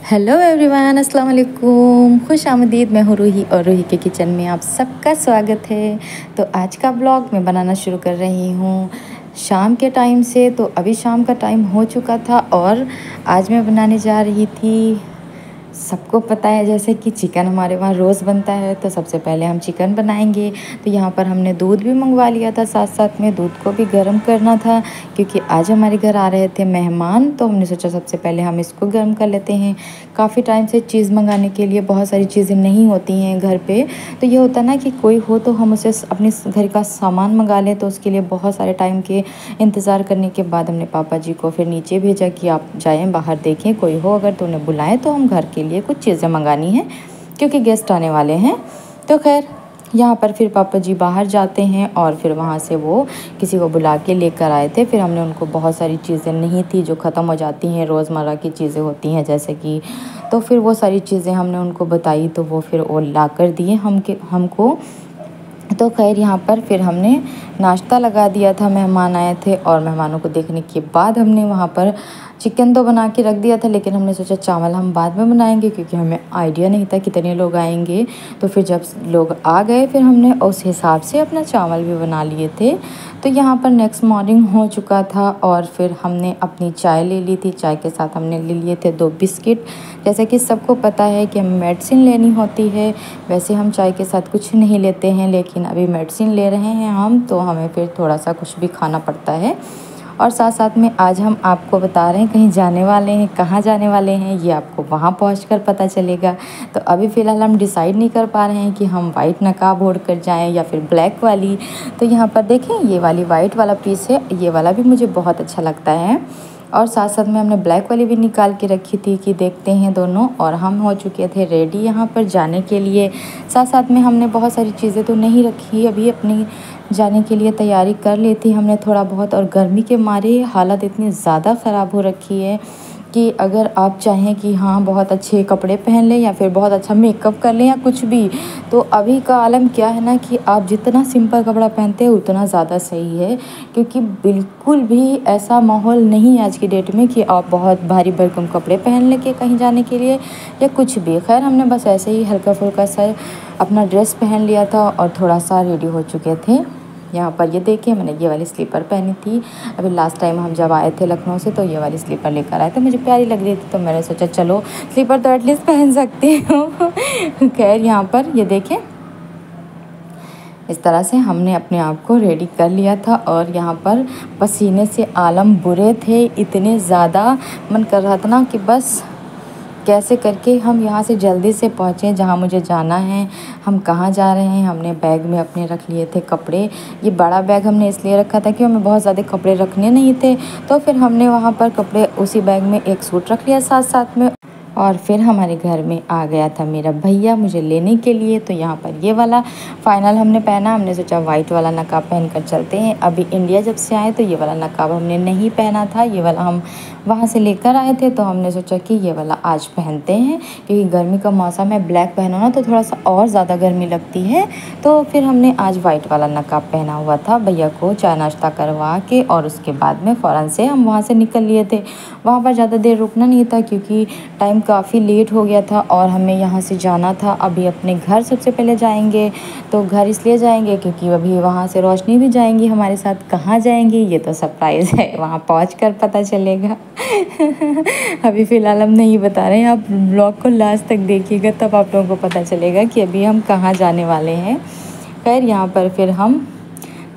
Hello everyone, अस्सलाम वालेकुम। खुश आमदीद। मैं हूँ रूही और रूही के किचन में आप सबका स्वागत है। तो आज का ब्लॉग मैं बनाना शुरू कर रही हूँ शाम के टाइम से। तो अभी शाम का टाइम हो चुका था और आज मैं बनाने जा रही थी। सबको पता है जैसे कि चिकन हमारे वहाँ रोज़ बनता है, तो सबसे पहले हम चिकन बनाएंगे। तो यहाँ पर हमने दूध भी मंगवा लिया था, साथ साथ में दूध को भी गर्म करना था क्योंकि आज हमारे घर आ रहे थे मेहमान। तो हमने सोचा सबसे पहले हम इसको गर्म कर लेते हैं। काफ़ी टाइम से चीज़ मंगाने के लिए बहुत सारी चीज़ें नहीं होती हैं घर पे। तो ये होता है ना कि कोई हो तो हम उसे अपने घर का सामान मंगा लें, तो उसके लिए बहुत सारे टाइम के इंतज़ार करने के बाद हमने पापा जी को फिर नीचे भेजा कि आप जाएँ बाहर देखें कोई हो, अगर तो उन्हें बुलाएँ तो हम घर के लिए कुछ चीज़ें मंगानी हैं क्योंकि गेस्ट आने वाले हैं। तो खैर यहाँ पर फिर पापा जी बाहर जाते हैं और फिर वहाँ से वो किसी को बुला के लेकर आए थे। फिर हमने उनको बहुत सारी चीज़ें नहीं थी जो ख़त्म हो जाती हैं, रोज़मर्रा की चीज़ें होती हैं जैसे कि, तो फिर वो सारी चीज़ें हमने उनको बताई तो वो फिर वो ला कर दिए हमको। तो खैर यहाँ पर फिर हमने नाश्ता लगा दिया था, मेहमान आए थे और मेहमानों को देखने के बाद हमने वहाँ पर चिकन तो बना के रख दिया था, लेकिन हमने सोचा चावल हम बाद में बनाएंगे क्योंकि हमें आइडिया नहीं था कितने लोग आएंगे। तो फिर जब लोग आ गए फिर हमने उस हिसाब से अपना चावल भी बना लिए थे। तो यहाँ पर नेक्स्ट मॉर्निंग हो चुका था और फिर हमने अपनी चाय ले ली थी। चाय के साथ हमने ले लिए थे 2 बिस्किट। जैसे कि सबको पता है कि हमें मेडिसिन लेनी होती है, वैसे हम चाय के साथ कुछ नहीं लेते हैं, लेकिन अभी मेडिसिन ले रहे हैं हम, तो हमें फिर थोड़ा सा कुछ भी खाना पड़ता है। और साथ साथ में आज हम आपको बता रहे हैं कहीं जाने वाले हैं। कहाँ जाने वाले हैं ये आपको वहाँ पहुँचकर पता चलेगा। तो अभी फ़िलहाल हम डिसाइड नहीं कर पा रहे हैं कि हम वाइट नकाब ओढ़ कर जाएँ या फिर ब्लैक वाली। तो यहाँ पर देखें ये वाली वाइट वाला पीस है, ये वाला भी मुझे बहुत अच्छा लगता है। और साथ साथ में हमने ब्लैक वाली भी निकाल के रखी थी कि देखते हैं दोनों। और हम हो चुके थे रेडी यहाँ पर जाने के लिए। साथ साथ में हमने बहुत सारी चीज़ें तो नहीं रखी अभी, अपनी जाने के लिए तैयारी कर ली थी हमने थोड़ा बहुत। और गर्मी के मारे हालत इतनी ज़्यादा ख़राब हो रखी है कि अगर आप चाहें कि हाँ बहुत अच्छे कपड़े पहन लें या फिर बहुत अच्छा मेकअप कर लें या कुछ भी, तो अभी का आलम क्या है ना कि आप जितना सिंपल कपड़ा पहनते हैं उतना ज़्यादा सही है, क्योंकि बिल्कुल भी ऐसा माहौल नहीं है आज की डेट में कि आप बहुत भारी भरकम कपड़े पहन लें के कहीं जाने के लिए या कुछ भी। खैर हमने बस ऐसे ही हल्का फुल्का सा अपना ड्रेस पहन लिया था और थोड़ा सा रेडी हो चुके थे। यहाँ पर ये देखिए मैंने ये वाली स्लीपर पहनी थी। अभी लास्ट टाइम हम जब आए थे लखनऊ से तो ये वाली स्लीपर लेकर आए थे, मुझे प्यारी लग रही थी तो मैंने सोचा चलो स्लीपर तो एटलीस्ट पहन सकती हूँ। खैर यहाँ पर ये देखें इस तरह से हमने अपने आप को रेडी कर लिया था। और यहाँ पर पसीने से आलम बुरे थे, इतने ज़्यादा मन कर रहा था ना कि बस कैसे करके हम यहाँ से जल्दी से पहुँचें जहाँ मुझे जाना है। हम कहाँ जा रहे हैं, हमने बैग में अपने रख लिए थे कपड़े। ये बड़ा बैग हमने इसलिए रखा था कि हमें बहुत ज़्यादा कपड़े रखने नहीं थे, तो फिर हमने वहाँ पर कपड़े उसी बैग में एक सूट रख लिया साथ साथ में। और फिर हमारे घर में आ गया था मेरा भैया मुझे लेने के लिए। तो यहाँ पर ये वाला फ़ाइनल हमने पहना। हमने सोचा वाइट वाला नकाब पहन कर चलते हैं। अभी इंडिया जब से आए तो ये वाला नकाब हमने नहीं पहना था, ये वाला हम वहाँ से लेकर आए थे, तो हमने सोचा कि ये वाला आज पहनते हैं क्योंकि गर्मी का मौसम है। ब्लैक पहनो ना तो थोड़ा सा और ज़्यादा गर्मी लगती है। तो फिर हमने आज वाइट वाला नकाब पहना हुआ था। भैया को चाय नाश्ता करवा के और उसके बाद में फ़ौरन से हम वहाँ से निकल लिए थे। वहाँ पर ज़्यादा देर रुकना नहीं था क्योंकि टाइम काफ़ी लेट हो गया था और हमें यहाँ से जाना था। अभी अपने घर सबसे पहले जाएंगे, तो घर इसलिए जाएंगे क्योंकि अभी वहाँ से रोशनी भी जाएंगी हमारे साथ। कहाँ जाएंगे ये तो सरप्राइज़ है, वहाँ पहुँचकर पता चलेगा। अभी फ़िलहाल हम नहीं बता रहे हैं, आप ब्लॉग को लास्ट तक देखिएगा तब आप लोगों को पता चलेगा कि अभी हम कहाँ जाने वाले हैं। खैर यहाँ पर फिर हम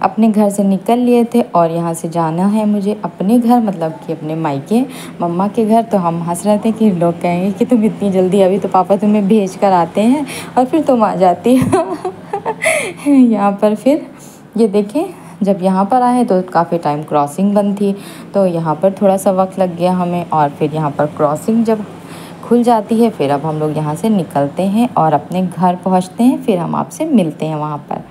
अपने घर से निकल लिए थे और यहाँ से जाना है मुझे अपने घर, मतलब कि अपने मायके मम्मा के घर। तो हम हंस रहे थे कि लोग कहेंगे कि तुम इतनी जल्दी, अभी तो पापा तुम्हें भेज कर आते हैं और फिर तुम आ जाती हो। यहाँ पर फिर ये देखें जब यहाँ पर आए तो काफ़ी टाइम क्रॉसिंग बंद थी, तो यहाँ पर थोड़ा सा वक्त लग गया हमें। और फिर यहाँ पर क्रॉसिंग जब खुल जाती है फिर अब हम लोग यहाँ से निकलते हैं और अपने घर पहुँचते हैं। फिर हम आपसे मिलते हैं वहाँ पर।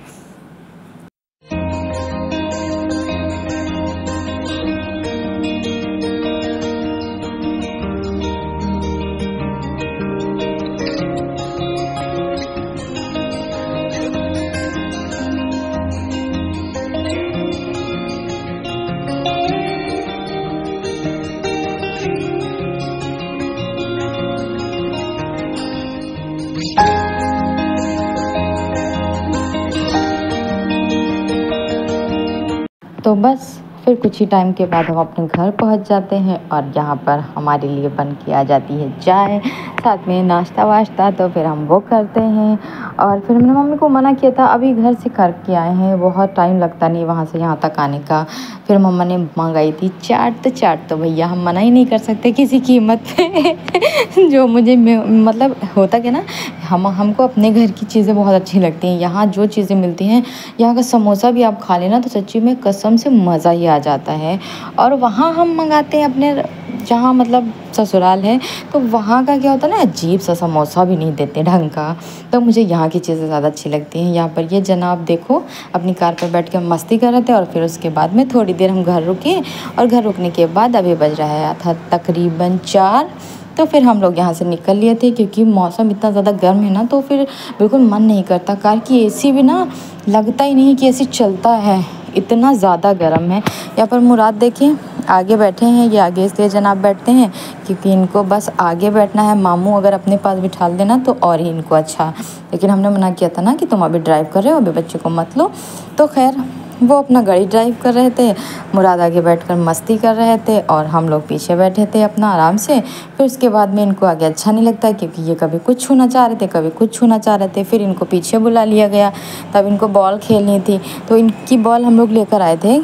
तो बस फिर कुछ ही टाइम के बाद हम अपने घर पहुंच जाते हैं और यहाँ पर हमारे लिए बन के आ जाती है चाय, साथ में नाश्ता वाश्ता। तो फिर हम वो करते हैं और फिर मैंने मम्मी को मना किया था, अभी घर से करके आए हैं, बहुत टाइम लगता नहीं वहाँ से यहाँ तक आने का। फिर मम्मा ने मंगाई थी चाट, तो भैया हम मना ही नहीं कर सकते किसी कीमत पे जो मुझे मतलब होता क्या ना, हमको अपने घर की चीज़ें बहुत अच्छी लगती हैं। यहाँ जो चीज़ें मिलती हैं, यहाँ का समोसा भी आप खा लेना तो सच्ची में कसम से मज़ा ही आ जाता है। और वहाँ हम मंगाते हैं अपने जहाँ मतलब ससुराल है, तो वहाँ का क्या होता है ना, अजीब सा समोसा भी नहीं देते ढंग का। तो मुझे यहाँ की चीज़ें ज़्यादा अच्छी लगती हैं। यहाँ पर ये जनाब देखो अपनी कार पर बैठ कर मस्ती कर रहे थे और फिर उसके बाद में थोड़ी देर हम घर रुके और घर रुकने के बाद अभी बज रहा था तकरीबन 4। तो फिर हम लोग यहाँ से निकल लिए थे क्योंकि मौसम इतना ज़्यादा गर्म है ना, तो फिर बिल्कुल मन नहीं करता। कार की एसी भी ना लगता ही नहीं कि एसी चलता है, इतना ज़्यादा गर्म है। यहाँ पर मुराद देखें आगे बैठे हैं, ये आगे इसलिए जनाब बैठते हैं क्योंकि इनको बस आगे बैठना है। मामू अगर अपने पास बिठा देना तो और ही इनको अच्छा, लेकिन हमने मना किया था ना कि तुम अभी ड्राइव कर रहे हो, अभी बच्चे को मत लो। तो खैर वो अपना गाड़ी ड्राइव कर रहे थे, मुराद आगे बैठकर मस्ती कर रहे थे और हम लोग पीछे बैठे थे अपना आराम से। फिर उसके बाद में इनको आगे अच्छा नहीं लगता क्योंकि ये कभी कुछ छूना चाह रहे थे, कभी कुछ छूना चाह रहे थे। फिर इनको पीछे बुला लिया गया, तब इनको बॉल खेलनी थी तो इनकी बॉल हम लोग लेकर आए थे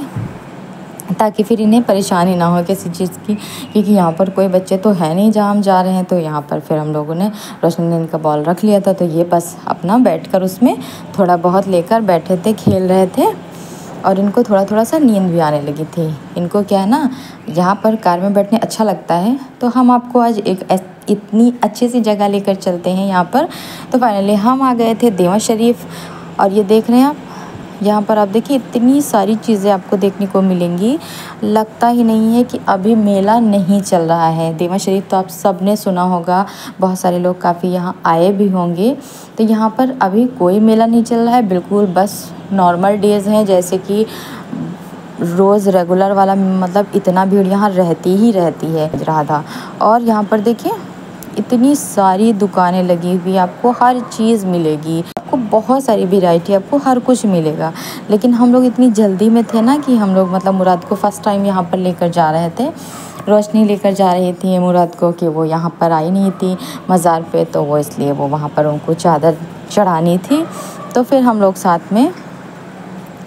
ताकि फिर इन्हें परेशानी ना हो किसी चीज़ की, क्योंकि यहाँ पर कोई बच्चे तो है नहीं जहाँ हम जा रहे हैं। तो यहाँ पर फिर हम लोगों ने, रोशनी ने इनका बॉल रख लिया था तो ये बस अपना बैठकर उसमें थोड़ा बहुत लेकर बैठे थे, खेल रहे थे और इनको थोड़ा थोड़ा सा नींद भी आने लगी थी। इनको क्या है ना, यहाँ पर कार में बैठने अच्छा लगता है। तो हम आपको आज एक इतनी अच्छी सी जगह लेकर चलते हैं यहाँ पर। तो फाइनली हम आ गए थे देवा शरीफ और ये देख रहे हैं आप, यहाँ पर आप देखिए इतनी सारी चीज़ें आपको देखने को मिलेंगी, लगता ही नहीं है कि अभी मेला नहीं चल रहा है। देवा शरीफ तो आप सब ने सुना होगा, बहुत सारे लोग काफ़ी यहाँ आए भी होंगे। तो यहाँ पर अभी कोई मेला नहीं चल रहा है, बिल्कुल बस नॉर्मल डेज़ हैं, जैसे कि रोज़ रेगुलर वाला, मतलब इतना भीड़ यहाँ रहती ही रहती है राधा। और यहाँ पर देखिए इतनी सारी दुकानें लगी हुई, आपको हर चीज़ मिलेगी, आपको बहुत सारी वैरायटी, आपको हर कुछ मिलेगा। लेकिन हम लोग इतनी जल्दी में थे ना कि हम लोग मतलब मुराद को फ़र्स्ट टाइम यहाँ पर लेकर जा रहे थे। रोशनी लेकर जा रही थी मुराद को कि वो यहाँ पर आई नहीं थी मज़ार पे, तो वो इसलिए वो वहाँ पर उनको चादर चढ़ानी थी। तो फिर हम लोग साथ में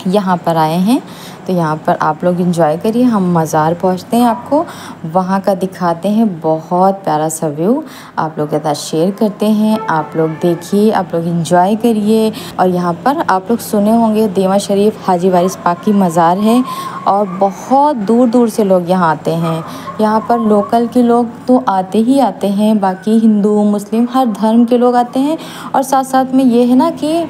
यहाँ पर आए हैं। तो यहाँ पर आप लोग एंजॉय करिए, हम मज़ार पहुँचते हैं, आपको वहाँ का दिखाते हैं, बहुत प्यारा सा व्यू आप लोग के साथ शेयर करते हैं। आप लोग देखिए, आप लोग एंजॉय करिए। और यहाँ पर आप लोग सुने होंगे देवा शरीफ हाजी वारिस पाक की मज़ार है और बहुत दूर दूर से लोग यहाँ आते हैं। यहाँ पर लोकल के लोग तो आते ही आते हैं, बाकी हिंदू मुस्लिम हर धर्म के लोग आते हैं। और साथ साथ में ये है ना कि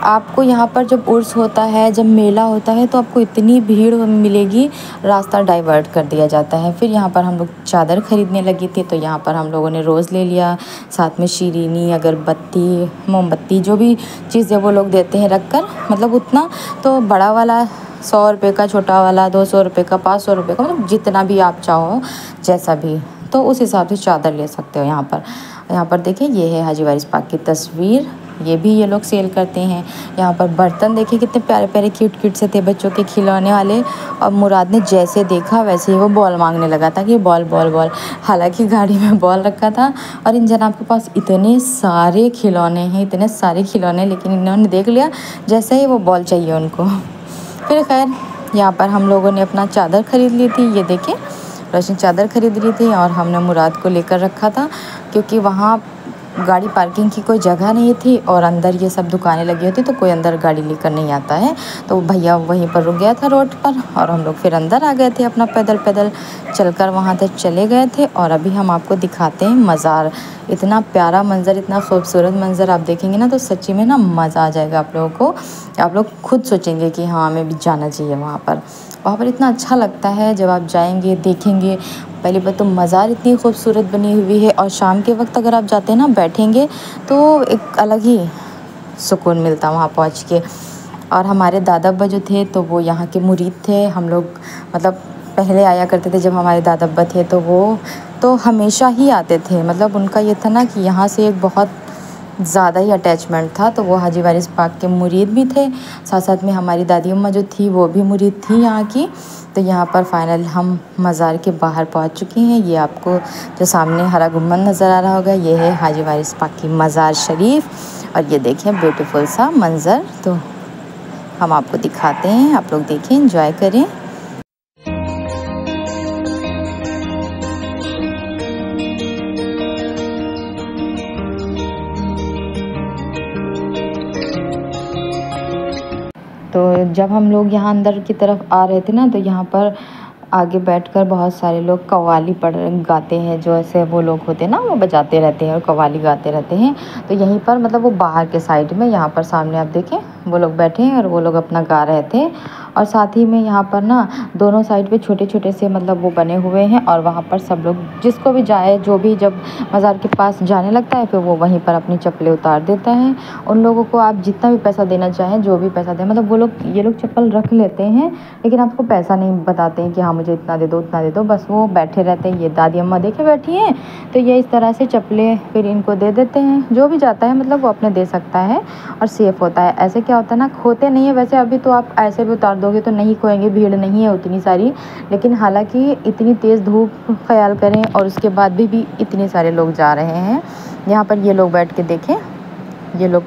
आपको यहाँ पर जब उर्स होता है, जब मेला होता है, तो आपको इतनी भीड़ मिलेगी, रास्ता डाइवर्ट कर दिया जाता है। फिर यहाँ पर हम लोग चादर ख़रीदने लगी थी, तो यहाँ पर हम लोगों ने रोज़ ले लिया, साथ में शीरीनी, अगरबत्ती, मोमबत्ती, जो भी चीज़ें वो लोग देते हैं रख कर, मतलब उतना। तो बड़ा वाला 100 रुपये का, छोटा वाला 200 रुपये का, 500 रुपये का, मतलब जितना भी आप चाहो, जैसा भी, तो उस हिसाब से चादर ले सकते हो। यहाँ पर देखिए ये है हाजी वारिस पाक की तस्वीर, ये भी ये लोग सेल करते हैं। यहाँ पर बर्तन देखिए कितने प्यारे प्यारे क्यूट से थे, बच्चों के खिलौने वाले। और मुराद ने जैसे देखा वैसे ही वो बॉल मांगने लगा था कि बॉल बॉल बॉल। हालांकि गाड़ी में बॉल रखा था और इन जनाब के पास इतने सारे खिलौने हैं, इतने सारे खिलौने, लेकिन इन्होंने देख लिया जैसे ही वो बॉल चाहिए उनको। फिर खैर यहाँ पर हम लोगों ने अपना चादर ख़रीद ली थी, ये देखिए रोशनी चादर ख़रीद ली थी और हमने मुराद को लेकर रखा था क्योंकि वहाँ गाड़ी पार्किंग की कोई जगह नहीं थी और अंदर ये सब दुकानें लगी होती, तो कोई अंदर गाड़ी लेकर नहीं आता है। तो भैया वहीं पर रुक गया था रोड पर और हम लोग फिर अंदर आ गए थे, अपना पैदल पैदल चलकर वहाँ तक चले गए थे। और अभी हम आपको दिखाते हैं मज़ार। इतना प्यारा मंज़र, इतना खूबसूरत मंज़र आप देखेंगे ना तो सच्ची में ना मज़ा आ जाएगा आप लोगों को। आप लोग खुद सोचेंगे कि हाँ हमें भी जाना चाहिए वहाँ पर इतना अच्छा लगता है जब आप जाएंगे, देखेंगे। पहली बात तो मज़ार इतनी खूबसूरत बनी हुई है और शाम के वक्त अगर आप जाते हैं ना, बैठेंगे तो एक अलग ही सुकून मिलता वहाँ पहुँच के। और हमारे दादा अब्बा जो थे तो वो यहाँ के मुरीद थे। हम लोग मतलब पहले आया करते थे जब हमारे दादा अब्बा थे, तो वो तो हमेशा ही आते थे। मतलब उनका ये था ना कि यहाँ से एक बहुत ज़्यादा ही अटैचमेंट था। तो वो हाजी वारिस पाक के मुरीद भी थे, साथ साथ में हमारी दादी अम्मा जो थी वो भी मुरीद थी यहाँ की। तो यहाँ पर फाइनल हम मज़ार के बाहर पहुँच चुके हैं। ये आपको जो सामने हरा गुम्बद नज़र आ रहा होगा, ये है हाजी वारिस पाक की मज़ार शरीफ। और ये देखें ब्यूटीफुल सा मंज़र, तो हम आपको दिखाते हैं, आप लोग देखें, एंजॉय करें। तो जब हम लोग यहाँ अंदर की तरफ आ रहे थे ना, तो यहाँ पर आगे बैठकर बहुत सारे लोग कव्वाली गाते हैं। जो ऐसे वो लोग होते हैं ना, वो बजाते रहते हैं और कव्वाली गाते रहते हैं। तो यहीं पर मतलब वो बाहर के साइड में, यहाँ पर सामने आप देखें, वो लोग बैठे हैं और वो लोग अपना गा रहे थे। और साथ ही में यहाँ पर ना दोनों साइड पे छोटे छोटे से मतलब वो बने हुए हैं, और वहाँ पर सब लोग जिसको भी जाए, जो भी जब मज़ार के पास जाने लगता है, फिर वो वहीं पर अपनी चप्पलें उतार देता है। उन लोगों को आप जितना भी पैसा देना चाहें, जो भी पैसा दें, मतलब वो लोग, ये लोग चप्पल रख लेते हैं, लेकिन आपको पैसा नहीं बताते हैं कि हाँ मुझे इतना दे दो, उतना दे दो, बस वो बैठे रहते हैं। ये दादी अम्मा देखे बैठी हैं, तो ये इस तरह से चप्पलें फिर इनको दे देते हैं। जो भी जाता है मतलब वो अपने दे सकता है और सेफ़ होता है। ऐसे क्या होता है ना, खोते नहीं है वैसे, अभी तो आप ऐसे भी उतार दोगे तो नहीं खोएंगे, भीड़ नहीं है उतनी सारी। लेकिन हालांकि इतनी तेज़ धूप ख्याल करें, और उसके बाद भी इतने सारे लोग जा रहे हैं। यहाँ पर ये लोग बैठ के देखें, ये लोग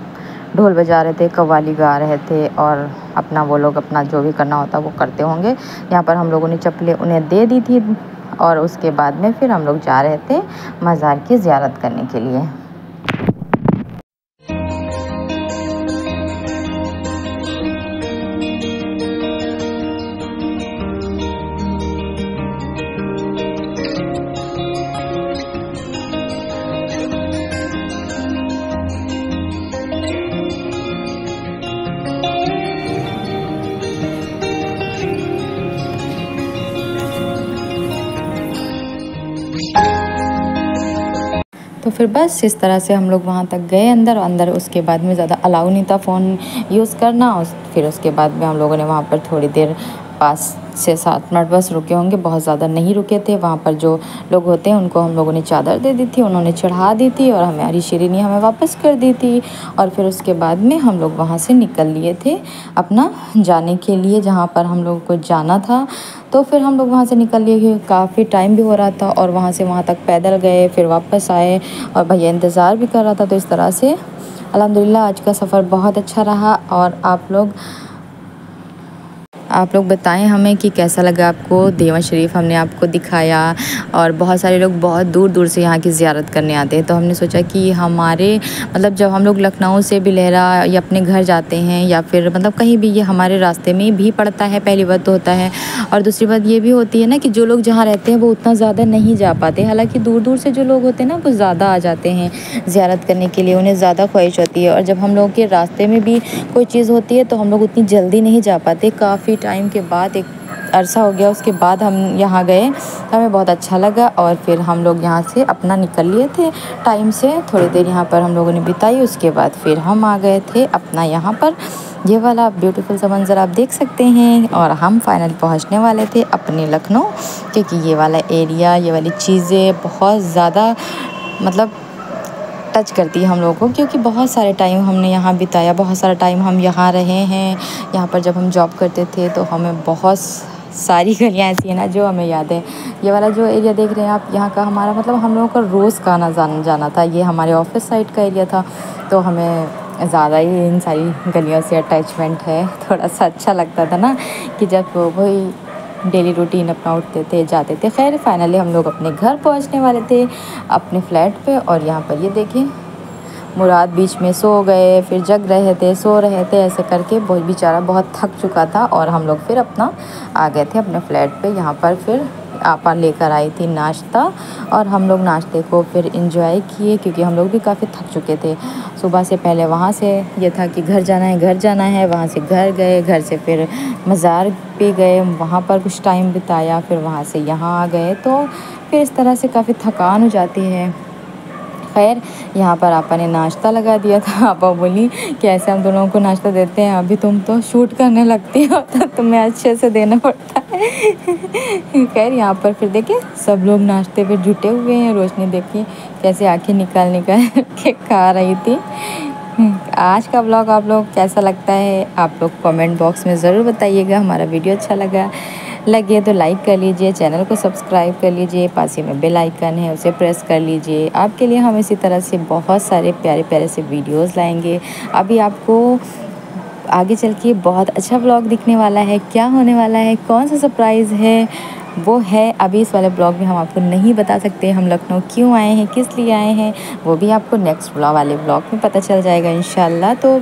ढोल बजा रहे थे, कव्वाली गा रहे थे, और अपना वो लोग अपना जो भी करना होता वो करते होंगे। यहाँ पर हम लोगों ने चप्पलें उन्हें दे दी थी, और उसके बाद में फिर हम लोग जा रहे थे मज़ार की ज़ियारत करने के लिए। तो फिर बस इस तरह से हम लोग वहाँ तक गए अंदर उसके बाद में ज़्यादा अलाउ नहीं था फ़ोन यूज़ करना। फिर उसके बाद में हम लोगों ने वहाँ पर थोड़ी देर 5 से 7 मिनट बस रुके होंगे, बहुत ज़्यादा नहीं रुके थे। वहाँ पर जो लोग होते हैं उनको हम लोगों ने चादर दे दी थी, उन्होंने चढ़ा दी थी, और हमारी शेरनी हमें वापस कर दी थी। और फिर उसके बाद में हम लोग वहाँ से निकल लिए थे अपना जाने के लिए, जहाँ पर हम लोग को जाना था। तो फिर हम लोग वहाँ से निकल लिए, काफ़ी टाइम भी हो रहा था, और वहाँ से वहाँ तक पैदल गए, फिर वापस आए, और भैया इंतज़ार भी कर रहा था। तो इस तरह से अल्हम्दुलिल्लाह आज का सफ़र बहुत अच्छा रहा। और आप लोग बताएं हमें कि कैसा लगा आपको। देवा शरीफ हमने आपको दिखाया, और बहुत सारे लोग बहुत दूर दूर से यहाँ की ज़ियारत करने आते हैं। तो हमने सोचा कि हमारे मतलब जब हम लोग लखनऊ से बिलहरा या अपने घर जाते हैं, या फिर मतलब कहीं भी, ये हमारे रास्ते में भी पड़ता है, पहली बात तो होता है। और दूसरी बात ये भी होती है ना कि जो लोग जहाँ रहते हैं वो उतना ज़्यादा नहीं जा पाते। हालाँकि दूर दूर से जो लोग होते हैं ना, वो ज़्यादा आ जाते हैं ज़ियारत करने के लिए, उन्हें ज़्यादा ख्वाहिश होती है। और जब हम लोग के रास्ते में भी कोई चीज़ होती है तो हम लोग उतनी जल्दी नहीं जा पाते। काफ़ी टाइम के बाद, एक अरसा हो गया उसके बाद हम यहाँ गए, तो हमें बहुत अच्छा लगा। और फिर हम लोग यहाँ से अपना निकल लिए थे टाइम से, थोड़ी देर यहाँ पर हम लोगों ने बिताई। उसके बाद फिर हम आ गए थे अपना यहाँ पर। ये वाला ब्यूटीफुल सा मंज़र आप देख सकते हैं। और हम फाइनल पहुँचने वाले थे अपने लखनऊ, क्योंकि ये वाला एरिया, ये वाली चीज़ें बहुत ज़्यादा मतलब टच करती है हम लोगों को, क्योंकि बहुत सारे टाइम हमने यहाँ बिताया, बहुत सारा टाइम हम यहाँ रहे हैं। यहाँ पर जब हम जॉब करते थे तो हमें बहुत सारी गलियाँ ऐसी हैं ना जो हमें याद है। ये वाला जो एरिया देख रहे हैं आप, यहाँ का हमारा मतलब हम लोगों का रोज़ का आना जाना था। ये हमारे ऑफिस साइड का एरिया था, तो हमें ज़्यादा ही इन सारी गलियों से अटैचमेंट है। थोड़ा सा अच्छा लगता था ना कि जब वही डेली रूटीन अपना उठते थे, जाते थे। खैर फाइनली हम लोग अपने घर पहुंचने वाले थे, अपने फ्लैट पे। और यहाँ पर ये देखिए मुराद बीच में सो गए, फिर जग रहे थे, सो रहे थे, ऐसे करके बहुत बेचारा बहुत थक चुका था। और हम लोग फिर अपना आ गए थे अपने फ्लैट पे। यहाँ पर फिर आपा लेकर आई थी नाश्ता, और हम लोग नाश्ते को फिर एंजॉय किए, क्योंकि हम लोग भी काफ़ी थक चुके थे सुबह से। पहले वहाँ से ये था कि घर जाना है, घर जाना है, वहाँ से घर गए, घर से फिर मज़ार पे गए, वहाँ पर कुछ टाइम बिताया, फिर वहाँ से यहाँ आ गए। तो फिर इस तरह से काफ़ी थकान हो जाती है। खैर यहाँ पर आपा ने नाश्ता लगा दिया था। आपा बोली कि ऐसे हम दोनों को नाश्ता देते हैं, अभी तुम तो शूट करने लगती हो तो तुम्हें अच्छे से देना पड़ता है। खैर यहाँ पर फिर देखिए सब लोग नाश्ते पे जुटे हुए हैं। रोशनी देखिए कैसे आंखें निकाल निकाल के खा रही थी। आज का ब्लॉग आप लोग कैसा लगता है आप लोग कमेंट बॉक्स में ज़रूर बताइएगा। हमारा वीडियो अच्छा लगे तो लाइक कर लीजिए, चैनल को सब्सक्राइब कर लीजिए, पास ही में बेल आइकन है उसे प्रेस कर लीजिए। आपके लिए हम इसी तरह से बहुत सारे प्यारे प्यारे से वीडियोस लाएंगे। अभी आपको आगे चल के बहुत अच्छा ब्लॉग दिखने वाला है। क्या होने वाला है, कौन सा सरप्राइज़ है, वो है अभी इस वाले ब्लॉग में हम आपको नहीं बता सकते। हम लखनऊ क्यों आए हैं, किस लिए आए हैं, वो भी आपको नेक्स्ट वाले ब्लॉग में पता चल जाएगा इंशाल्लाह। तो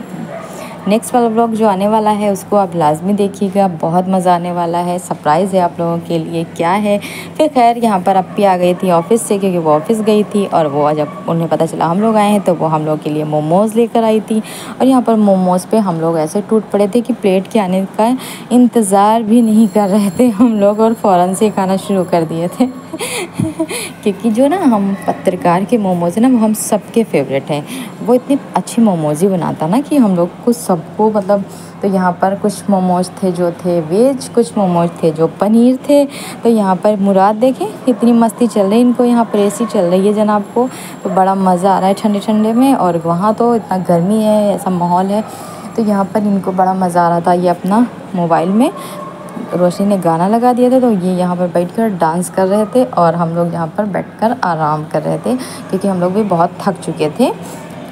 नेक्स्ट वाला ब्लॉग जो आने वाला है उसको आप लाजमी देखिएगा, बहुत मज़ा आने वाला है। सरप्राइज़ है आप लोगों के लिए क्या है। फिर खैर यहाँ पर अप्पी आ गई थी ऑफिस से, क्योंकि वो ऑफिस गई थी और वो जब उन्हें पता चला हम लोग आए हैं तो वो हम लोग के लिए मोमोज़ लेकर आई थी। और यहाँ पर मोमोज़ पे हम लोग ऐसे टूट पड़े थे कि प्लेट के आने का इंतज़ार भी नहीं कर रहे थे हम लोग, और फ़ौरन से खाना शुरू कर दिए थे। क्योंकि जो ना हम पत्रकार के मोमोज़ है ना, वो हम सबके फेवरेट हैं। वो इतनी अच्छी मोमोज़ ही बनाता ना कि हम लोग को सबको मतलब। तो यहाँ पर कुछ मोमोज़ थे जो थे वेज, कुछ मोमोज़ थे जो पनीर थे। तो यहाँ पर मुराद देखें कितनी मस्ती चल रही है इनको, यहाँ पर एसी चल रही है जनाब को, तो बड़ा मज़ा आ रहा है ठंडे ठंडे में। और वहाँ तो इतना गर्मी है, ऐसा माहौल है। तो यहाँ पर इनको बड़ा मज़ा आ रहा था। ये अपना मोबाइल में रोशनी ने गाना लगा दिया था, तो ये यहाँ पर बैठकर डांस कर रहे थे और हम लोग यहाँ पर बैठकर आराम कर रहे थे, क्योंकि हम लोग भी बहुत थक चुके थे।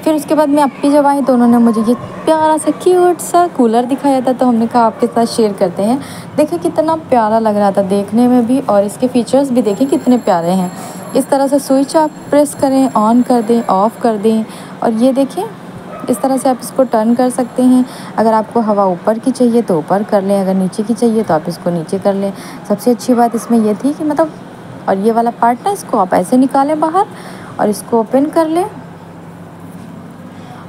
फिर उसके बाद में अप्पी जब आई तो उन्होंने मुझे ये प्यारा सा क्यूट सा कूलर दिखाया था, तो हमने कहा आपके साथ शेयर करते हैं। देखिए कितना प्यारा लग रहा था देखने में भी, और इसके फीचर्स भी देखें कितने प्यारे हैं। इस तरह से स्विच आप प्रेस करें, ऑन कर दें, ऑफ़ कर दें, और ये देखें इस तरह से आप इसको टर्न कर सकते हैं। अगर आपको हवा ऊपर की चाहिए तो ऊपर कर लें, अगर नीचे की चाहिए तो आप इसको नीचे कर लें। सबसे अच्छी बात इसमें यह थी कि मतलब, और ये वाला पार्ट ना इसको आप ऐसे निकालें बाहर और इसको ओपन कर लें,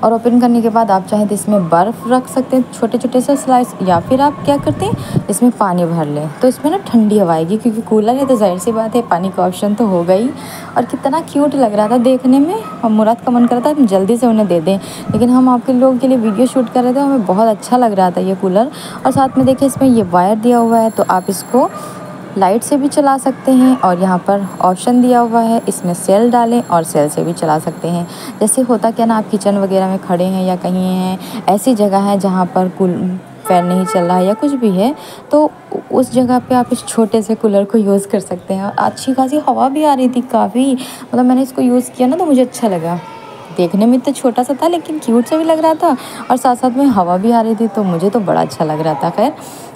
और ओपन करने के बाद आप चाहें तो इसमें बर्फ़ रख सकते हैं छोटे छोटे से स्लाइस, या फिर आप क्या करते हैं इसमें पानी भर लें, तो इसमें ना ठंडी हवा आएगी। क्योंकि कूलर है तो जाहिर सी बात है पानी का ऑप्शन तो होगा ही। और कितना क्यूट लग रहा था देखने में, और मुराद का मन कर रहा था हम जल्दी से उन्हें दे दें, लेकिन हम आपके लोगों के लिए वीडियो शूट कर रहे थे, हमें बहुत अच्छा लग रहा था ये कूलर। और साथ में देखिए इसमें ये वायर दिया हुआ है, तो आप इसको लाइट से भी चला सकते हैं, और यहाँ पर ऑप्शन दिया हुआ है इसमें सेल डालें और सेल से भी चला सकते हैं। जैसे होता क्या ना, आप किचन वगैरह में खड़े हैं या कहीं हैं, ऐसी जगह है जहाँ पर फैन नहीं चल रहा है या कुछ भी है, तो उस जगह पे आप इस छोटे से कूलर को यूज़ कर सकते हैं। और अच्छी खासी हवा भी आ रही थी काफ़ी, मतलब मैंने इसको यूज़ किया ना तो मुझे अच्छा लगा। देखने में तो छोटा सा था लेकिन क्यूट सा भी लग रहा था, और साथ साथ में हवा भी आ रही थी, तो मुझे तो बड़ा अच्छा लग रहा था। खैर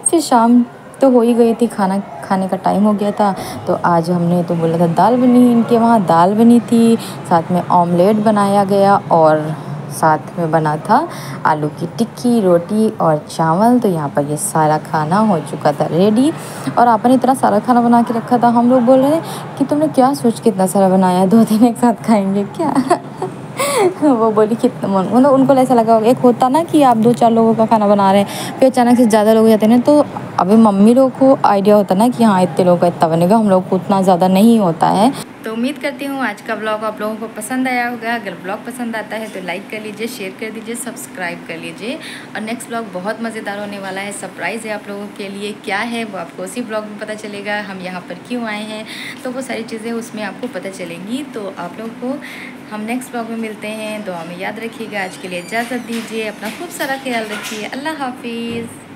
फिर शाम तो हो ही गई थी, खाना खाने का टाइम हो गया था। तो आज हमने तो बोला था दाल बनी, इनके वहाँ दाल बनी थी, साथ में ऑमलेट बनाया गया, और साथ में बना था आलू की टिक्की, रोटी और चावल। तो यहाँ पर ये सारा खाना हो चुका था रेडी, और आपने इतना सारा खाना बना के रखा था। हम लोग बोल रहे थे कि तुमने क्या सोच के इतना सारा बनाया, 2 दिन एक साथ खाएंगे क्या? वो बोली कितना मतलब उनको ऐसा लगा, एक होता ना कि आप 2-4 लोगों का खाना बना रहे हैं, फिर अचानक से ज़्यादा लोग हो जाते हैं ना, तो अभी मम्मी लोग को आइडिया होता ना कि हाँ इतने लोगों का इतना बनेगा, हम लोग को उतना ज़्यादा नहीं होता है। तो उम्मीद करती हूँ आज का ब्लॉग आप लोगों को पसंद आया होगा। अगर ब्लॉग पसंद आता है तो लाइक कर लीजिए, शेयर कर दीजिए, सब्सक्राइब कर लीजिए। और नेक्स्ट ब्लॉग बहुत मज़ेदार होने वाला है, सरप्राइज़ है आप लोगों के लिए। क्या है वो आपको उसी ब्लॉग में पता चलेगा, हम यहाँ पर क्यों आए हैं, तो वो सारी चीज़ें उसमें आपको पता चलेंगी। तो आप लोगों को हम नेक्स्ट ब्लॉग में मिलते हैं, तो हमें याद रखिएगा। आज के लिए इजाज़त दीजिए, अपना खूब सारा ख्याल रखिए, अल्लाह हाफिज़।